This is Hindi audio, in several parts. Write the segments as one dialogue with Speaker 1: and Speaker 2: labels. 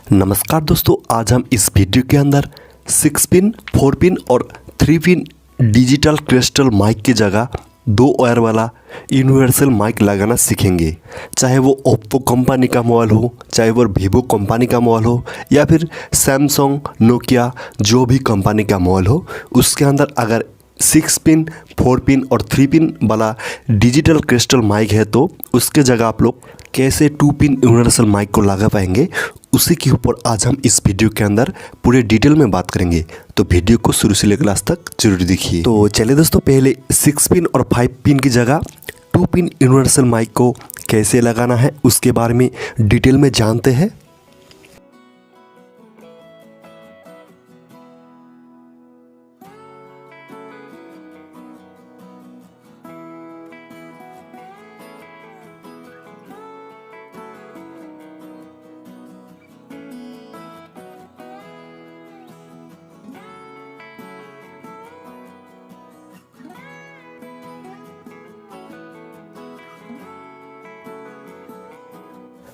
Speaker 1: नमस्कार दोस्तों, आज हम इस वीडियो के अंदर 6 पिन, 4 पिन और 3 पिन डिजिटल क्रिस्टल माइक की जगह 2 वायर वाला यूनिवर्सल माइक लगाना सीखेंगे। चाहे वो ओप्पो कंपनी का मोबाइल हो, चाहे वो वीवो कंपनी का मोबाइल हो या फिर सैमसंग, नोकिया, जो भी कंपनी का मोबाइल हो, उसके अंदर अगर 6 पिन, 4 पिन और 3 पिन वाला डिजिटल क्रिस्टल माइक है तो उसके जगह आप लोग कैसे 2 पिन यूनिवर्सल माइक को लगा पाएंगे, उसी के ऊपर आज हम इस वीडियो के अंदर पूरे डिटेल में बात करेंगे। तो वीडियो को शुरू से लेकर लास्ट तक जरूर देखिए। तो चलिए दोस्तों, पहले 6 पिन और 5 पिन की जगह 2 पिन यूनिवर्सल माइक को कैसे लगाना है उसके बारे में डिटेल में जानते हैं।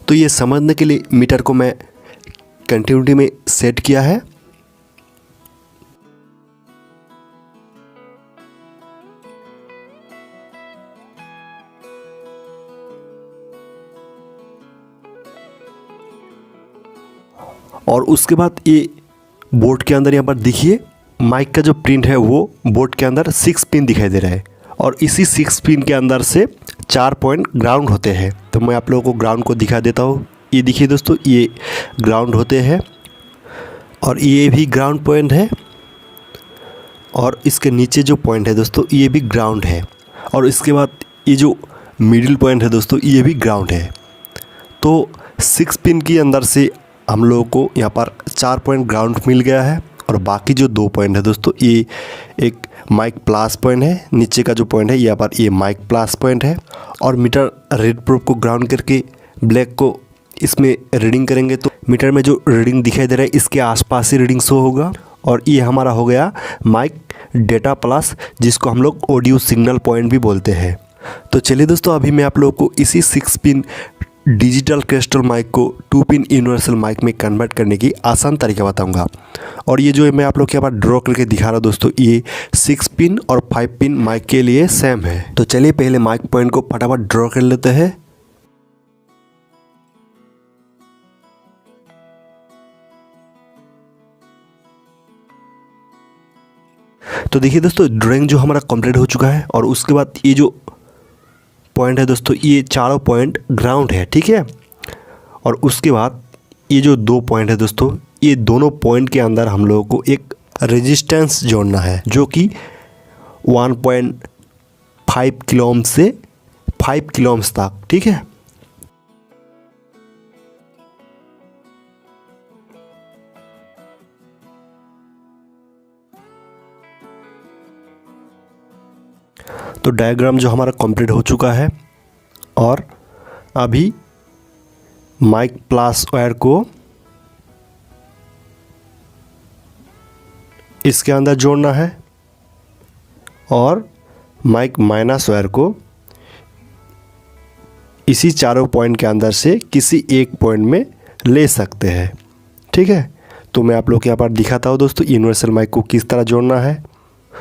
Speaker 1: तो ये समझने के लिए मीटर को मैं कंटिन्यूटी में सेट किया है। और उसके बाद ये बोर्ड के अंदर यहाँ पर देखिए माइक का जो प्रिंट है वो बोर्ड के अंदर 6 पिन दिखाई दे रहा है और इसी 6 पिन के अंदर से 4 पॉइंट ग्राउंड होते हैं। तो मैं आप लोगों को ग्राउंड को दिखा देता हूँ। ये देखिए दोस्तों, ये ग्राउंड होते हैं और ये भी ग्राउंड पॉइंट है और इसके नीचे जो पॉइंट है दोस्तों ये भी ग्राउंड है और इसके बाद ये जो मिडिल पॉइंट है दोस्तों ये भी ग्राउंड है। तो 6 पिन के अंदर से हम लोगों को यहाँ पर 4 पॉइंट ग्राउंड मिल गया है और बाकी जो 2 पॉइंट है दोस्तों ये एक माइक प्लस पॉइंट है, नीचे का जो पॉइंट है यहाँ पर ये माइक प्लस पॉइंट है। और मीटर रेड प्रोब को ग्राउंड करके ब्लैक को इसमें रीडिंग करेंगे तो मीटर में जो रीडिंग दिखाई दे रहा है इसके आसपास ही रीडिंग शो होगा। और ये हमारा हो गया माइक डेटा प्लस, जिसको हम लोग ऑडियो सिग्नल पॉइंट भी बोलते हैं। तो चलिए दोस्तों, अभी मैं आप लोगों को इसी 6 पिन डिजिटल क्रिस्टल माइक को 2 पिन यूनिवर्सल माइक में कन्वर्ट करने की आसान तरीका बताऊंगा। और ये जो मैं आप लोग के यहाँ पर ड्रॉ करके दिखा रहा हूँ दोस्तों, ये 6 पिन और 5 पिन माइक के लिए सेम है। तो चलिए पहले माइक पॉइंट को फटाफट ड्रॉ कर लेते हैं। तो देखिए दोस्तों, ड्राइंग जो हमारा कंप्लीट हो चुका है और उसके बाद ये जो पॉइंट है दोस्तों ये चारों पॉइंट ग्राउंड है, ठीक है। और उसके बाद ये जो 2 पॉइंट है दोस्तों, ये दोनों पॉइंट के अंदर हम लोगों को एक रेजिस्टेंस जोड़ना है जो कि 1.5 किलो ओम से 5 किलो ओम्स तक, ठीक है। तो डायग्राम जो हमारा कंप्लीट हो चुका है और अभी माइक प्लस वायर को इसके अंदर जोड़ना है और माइक माइनस वायर को इसी चारों पॉइंट के अंदर से किसी एक पॉइंट में ले सकते हैं, ठीक है। तो मैं आप लोग के यहाँ पर दिखाता हूँ दोस्तों यूनिवर्सल माइक को किस तरह जोड़ना है।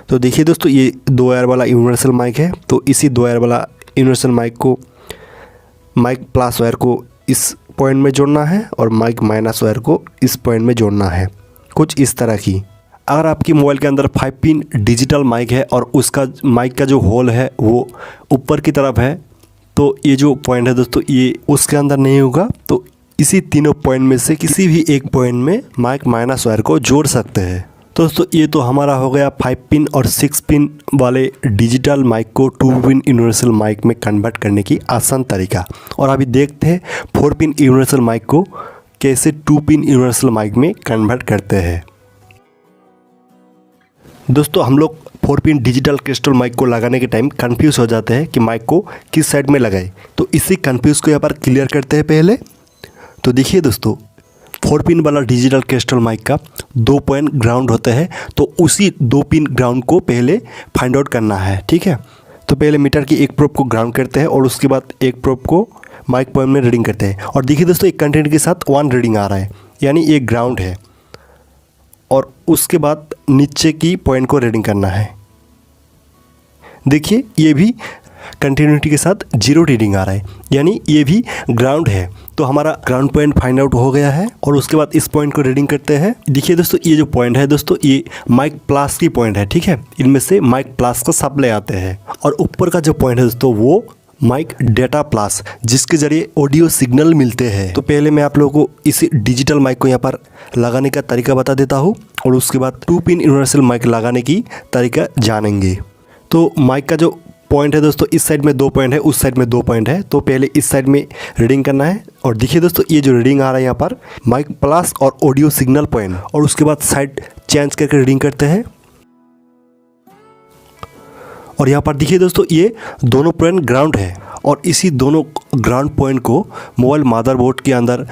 Speaker 1: तो देखिए दोस्तों, ये 2 वायर वाला यूनिवर्सल माइक है। तो इसी 2 वायर वाला यूनिवर्सल माइक को माइक प्लस वायर को इस पॉइंट में जोड़ना है और माइक माइनस वायर को इस पॉइंट में जोड़ना है, कुछ इस तरह की। अगर आपकी मोबाइल के अंदर 5 पिन डिजिटल माइक है और उसका माइक का जो होल है वो ऊपर की तरफ है तो ये जो पॉइंट है दोस्तों ये उसके अंदर नहीं होगा। तो इसी तीनों पॉइंट में से किसी भी एक पॉइंट में माइक माइनस वायर को जोड़ सकते हैं। तो दोस्तों ये तो हमारा हो गया 5 पिन और 6 पिन वाले डिजिटल माइक को 2 पिन यूनिवर्सल माइक में कन्वर्ट करने की आसान तरीका। और अभी देखते हैं 4 पिन यूनिवर्सल माइक को कैसे 2 पिन यूनिवर्सल माइक में कन्वर्ट करते हैं। दोस्तों हम लोग 4 पिन डिजिटल क्रिस्टल माइक को लगाने के टाइम कंफ्यूज हो जाते हैं कि माइक को किस साइड में लगाए। तो इसी कंफ्यूज को यहाँ पर क्लियर करते हैं पहले। तो देखिए दोस्तों, 4 पिन वाला डिजिटल क्रिस्टल माइक का 2 पॉइंट ग्राउंड होते हैं, तो उसी 2 पिन ग्राउंड को पहले फाइंड आउट करना है, ठीक है। तो पहले मीटर की एक प्रोब को ग्राउंड करते हैं और उसके बाद एक प्रोब को माइक पॉइंट में रीडिंग करते हैं। और देखिए दोस्तों, एक कंटेंट के साथ 1 रीडिंग आ रहा है, यानी ये ग्राउंड है, और उसके बाद नीचे की पॉइंट को रीडिंग करना है। देखिए ये भी कंटिन्यूटी के साथ 0 रीडिंग आ रहा है, यानी ये भी ग्राउंड है। तो हमारा ग्राउंड पॉइंट फाइंड आउट हो गया है। और उसके बाद इस पॉइंट को रीडिंग करते हैं। देखिए दोस्तों, ये जो पॉइंट है दोस्तों, ये माइक प्लस की पॉइंट है, ठीक है। इनमें से माइक प्लस का सप्लाई आते हैं, और ऊपर का जो पॉइंट है दोस्तों वो माइक डेटा प्लस, जिसके जरिए ऑडियो सिग्नल मिलते हैं। तो पहले मैं आप लोगों को इसी डिजिटल माइक को यहाँ पर लगाने का तरीका बता देता हूँ, और उसके बाद 2 पिन यूनिवर्सल माइक लगाने की तरीका जानेंगे। तो माइक का जो पॉइंट है दोस्तों, इस साइड में 2 पॉइंट है, उस साइड में 2 पॉइंट है। तो पहले इस साइड में रीडिंग करना है, और देखिए दोस्तों ये जो रीडिंग आ रहा है यहाँ पर माइक प्लस और ऑडियो सिग्नल पॉइंट, और उसके बाद साइड चेंज करके रीडिंग करते हैं। और यहाँ पर देखिए दोस्तों ये दोनों पॉइंट ग्राउंड है, और इसी दोनों ग्राउंड पॉइंट को मोबाइल मदरबोर्ड के अंदर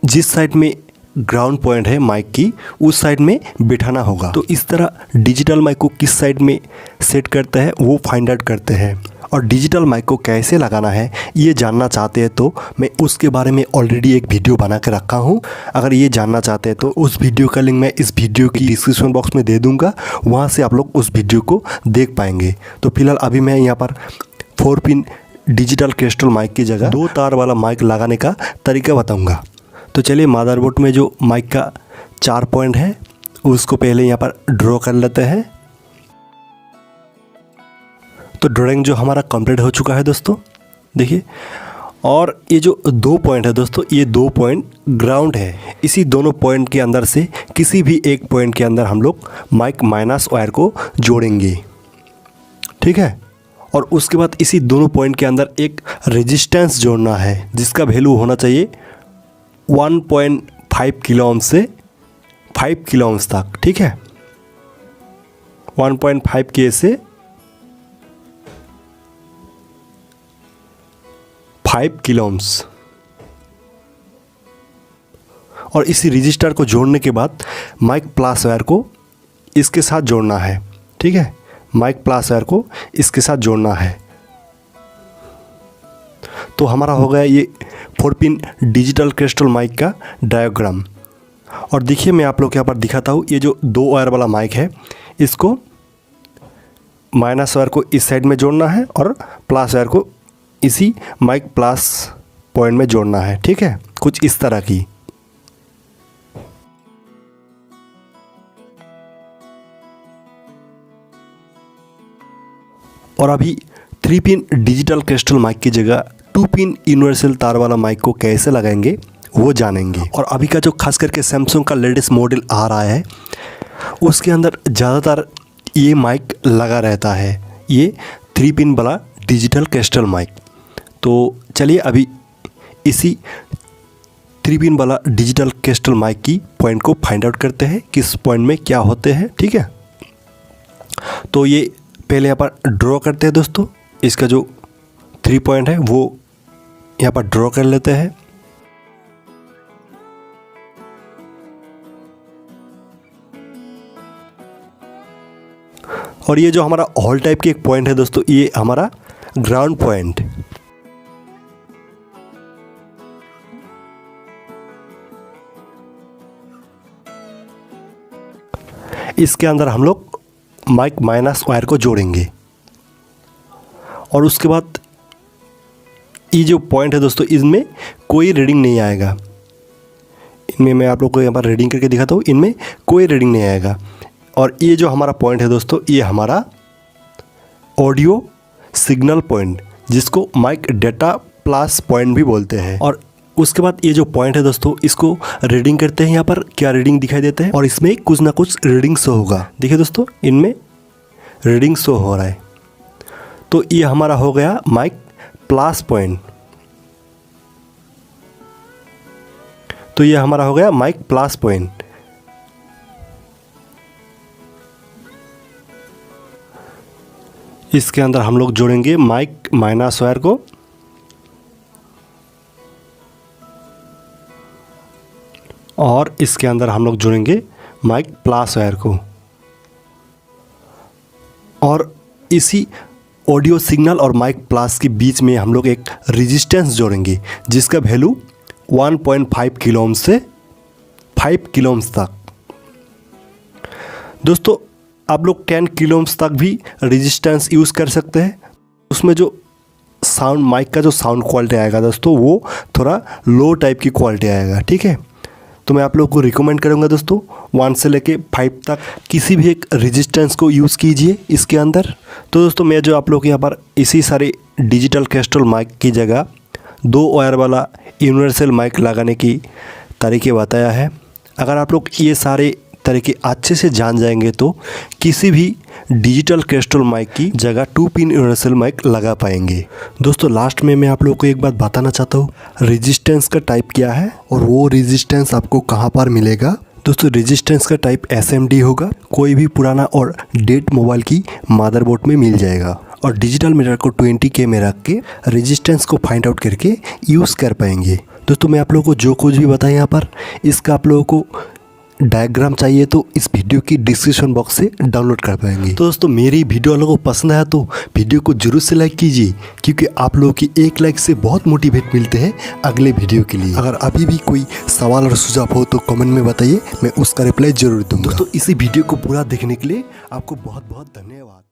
Speaker 1: जिस साइड में ग्राउंड पॉइंट है माइक की, उस साइड में बिठाना होगा। तो इस तरह डिजिटल माइक को किस साइड में सेट करते हैं वो फाइंड आउट करते हैं। और डिजिटल माइक को कैसे लगाना है ये जानना चाहते हैं तो मैं उसके बारे में ऑलरेडी एक वीडियो बना के रखा हूँ। अगर ये जानना चाहते हैं तो उस वीडियो का लिंक मैं इस वीडियो की डिस्क्रिप्शन बॉक्स में दे दूँगा, वहाँ से आप लोग उस वीडियो को देख पाएंगे। तो फिलहाल अभी मैं यहाँ पर 4 पिन डिजिटल क्रिस्टल माइक की जगह 2 तार वाला माइक लगाने का तरीका बताऊँगा। तो चलिए मदरबोर्ड में जो माइक का 4 पॉइंट है उसको पहले यहाँ पर ड्रॉ कर लेते हैं। तो ड्राइंग जो हमारा कंप्लीट हो चुका है दोस्तों, देखिए। और ये जो 2 पॉइंट है दोस्तों, ये 2 पॉइंट ग्राउंड है। इसी दोनों पॉइंट के अंदर से किसी भी एक पॉइंट के अंदर हम लोग माइक माइनस वायर को जोड़ेंगे, ठीक है। और उसके बाद इसी दोनों पॉइंट के अंदर एक रेजिस्टेंस जोड़ना है, जिसका वैल्यू होना चाहिए 1.5 किलो ओम से 5 किलो ओम्स तक, ठीक है। 1.5 के से 5 किलो ओम्स। और इसी रजिस्टर को जोड़ने के बाद माइक प्लस वायर को इसके साथ जोड़ना है, ठीक है। माइक प्लस वायर को इसके साथ जोड़ना है। तो हमारा हो गया ये 4 पिन डिजिटल क्रिस्टल माइक का डायग्राम। और देखिए मैं आप लोग के यहाँ पर दिखाता हूँ, ये जो 2 वायर वाला माइक है इसको माइनस वायर को इस साइड में जोड़ना है और प्लस वायर को इसी माइक प्लस पॉइंट में जोड़ना है, ठीक है। कुछ इस तरह की। और अभी 3 पिन डिजिटल क्रिस्टल माइक की जगह 2 पिन यूनिवर्सल तार वाला माइक को कैसे लगाएंगे वो जानेंगे। और अभी का जो खास करके सैमसंग का लेटेस्ट मॉडल आ रहा है उसके अंदर ज़्यादातर ये माइक लगा रहता है, ये 3 पिन वाला डिजिटल क्रिस्टल माइक। तो चलिए अभी इसी 3 पिन वाला डिजिटल क्रिस्टल माइक की पॉइंट को फाइंड आउट करते हैं, किस पॉइंट में क्या होते हैं, ठीक है। तो ये पहले यहाँ पर ड्रॉ करते हैं दोस्तों। इसका जो 3 पॉइंट है वो यहाँ पर ड्रॉ कर लेते हैं। और ये जो हमारा हॉल टाइप की एक पॉइंट है दोस्तों, ये हमारा ग्राउंड पॉइंट। इसके अंदर हम लोग माइक माइनस वायर को जोड़ेंगे। और उसके बाद ये जो पॉइंट है दोस्तों, इसमें कोई रीडिंग नहीं आएगा। इनमें मैं आप लोग को यहाँ पर रीडिंग करके दिखाता हूँ, इनमें कोई रीडिंग नहीं आएगा। और ये जो हमारा पॉइंट है दोस्तों, ये हमारा ऑडियो सिग्नल पॉइंट, जिसको माइक डेटा प्लस पॉइंट भी बोलते हैं। और उसके बाद ये जो पॉइंट है दोस्तों, इसको रीडिंग करते हैं। यहाँ पर क्या रीडिंग दिखाई देते हैं, और इसमें कुछ ना कुछ रीडिंग शो होगा। देखिए दोस्तों, इनमें रीडिंग शो हो रहा है। तो ये हमारा हो गया माइक प्लस पॉइंट। तो ये हमारा हो गया माइक प्लस पॉइंट। इसके अंदर हम लोग जोड़ेंगे माइक माइनस वायर को। और इसके अंदर हम लोग जोड़ेंगे माइक प्लस वायर को। और इसी ऑडियो सिग्नल और माइक प्लस के बीच में हम लोग एक रेजिस्टेंस जोड़ेंगे, जिसका वैल्यू 1.5 किलो ओम से 5 किलो ओम्स तक। दोस्तों आप लोग 10 किलो ओम्स तक भी रेजिस्टेंस यूज़ कर सकते हैं। उसमें जो साउंड माइक का जो साउंड क्वालिटी आएगा दोस्तों वो थोड़ा लो टाइप की क्वालिटी आएगा, ठीक है। तो मैं आप लोगों को रिकमेंड करूंगा दोस्तों 1 से लेके 5 तक किसी भी एक रेजिस्टेंस को यूज़ कीजिए इसके अंदर। तो दोस्तों मैं जो आप लोग यहाँ पर इसी सारे डिजिटल क्रिस्टल माइक की जगह 2 वायर वाला यूनिवर्सल माइक लगाने की तरीके बताया है। अगर आप लोग ये सारे तरीके अच्छे से जान जाएंगे तो किसी भी डिजिटल क्रिस्टल माइक की जगह 2 पिन यूनिवर्सल माइक लगा पाएंगे। दोस्तों लास्ट में मैं आप लोगों को एक बात बताना चाहता हूँ, रेजिस्टेंस का टाइप क्या है और वो रेजिस्टेंस आपको कहाँ पर मिलेगा। दोस्तों रेजिस्टेंस का टाइप SMD होगा, कोई भी पुराना और डेड मोबाइल की मदरबोर्ड में मिल जाएगा। और डिजिटल मीटर को 20K में रख के रेजिस्टेंस को फाइंड आउट करके यूज़ कर पाएंगे। दोस्तों मैं आप लोगों को जो कुछ भी बताया यहाँ पर, इसका आप लोगों को डायग्राम चाहिए तो इस वीडियो की डिस्क्रिप्शन बॉक्स से डाउनलोड कर पाएंगे। तो दोस्तों मेरी वीडियो आप लोगों को पसंद आया तो वीडियो को जरूर से लाइक कीजिए, क्योंकि आप लोगों की एक लाइक से बहुत मोटिवेट मिलते हैं अगले वीडियो के लिए। अगर अभी भी कोई सवाल और सुझाव हो तो कमेंट में बताइए, मैं उसका रिप्लाई जरूर दूंगा। दोस्तों इसी वीडियो को पूरा देखने के लिए आपको बहुत बहुत धन्यवाद।